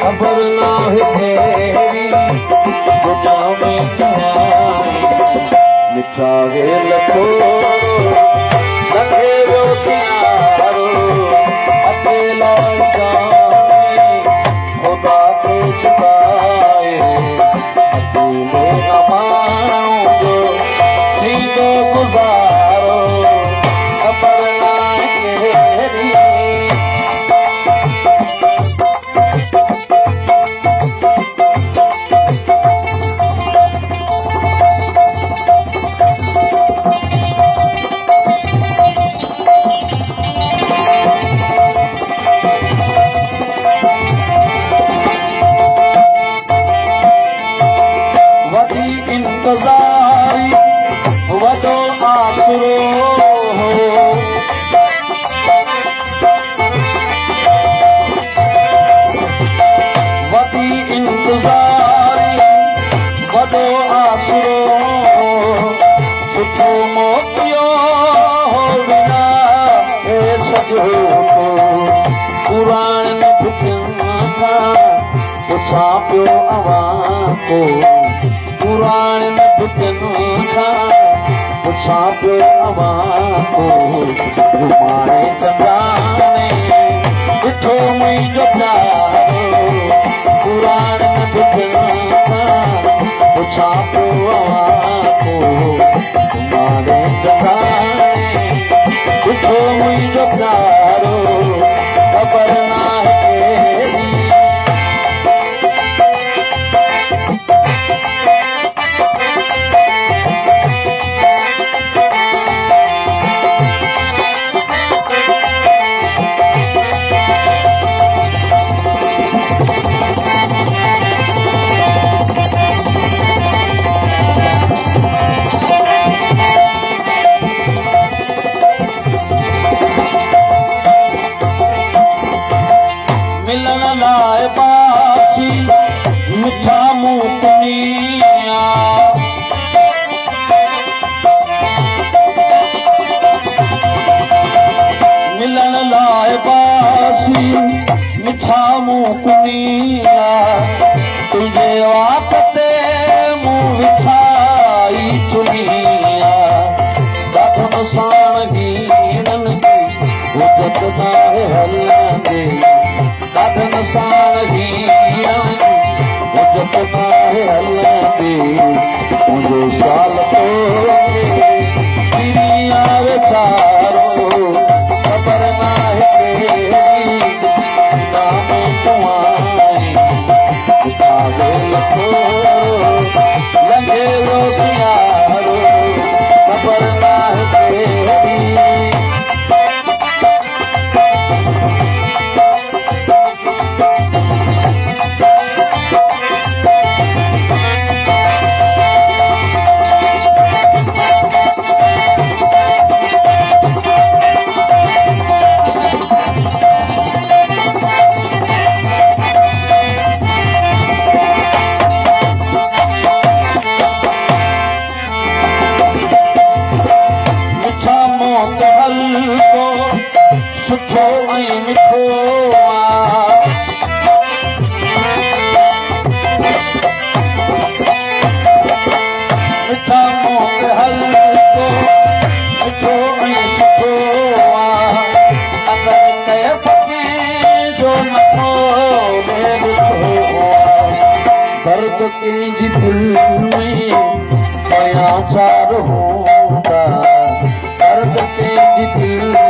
खबर ना है तेरी दुनिया में क्या मिठा वेल को लगे वो सियारो अकेला जाने खुदा के छुपाए अकेले न मानो जो थी तो गुजारो खबर ना है तेरी इंतज़ारी वॾो आसरो वॾी इंतज़ारी वॾो आसरो सुठो मोकिलियो हो बिना हे छॾियो पुराणनि भितियुनि खां पुछां पियो अवां को पुराणनि भितियुनि खां पुछां पियो अवां को घुमाणे चंदाने ॾिठो मुंहिंजो प्यारो पुराणनि भितियुनि खां पुछां पियो अवां को घुमाणे चंदाने ॾिठो मुंहिंजो प्यारो ख़बर ना है मिलन लाइ बासी मिठा मुकनिया मिलन लाइ बासी मिठा मुकनिया तुंहिंजे वात ते मुंहुं विछाई चुनिया ॾाढनि साण हीरनि जी हुजत नाहे हलंदे ॾाढनि साण हीरनि जी हुजत नाहे हलंदे मुंहिंजो साल पिरिया वीचारो ख़बर नाहे तेरी नाम कुंवारी लॻे वो सियारो ख़बर नाहे तेरी सुठो ऐं मिठो मिठा मोक हल्को मिठो ऐं सुठो अगरि कैफ़ जो नथो दर्द कंहिंजी दिलि में बयां चार हूंदा दर्द कंहिंजी दिलि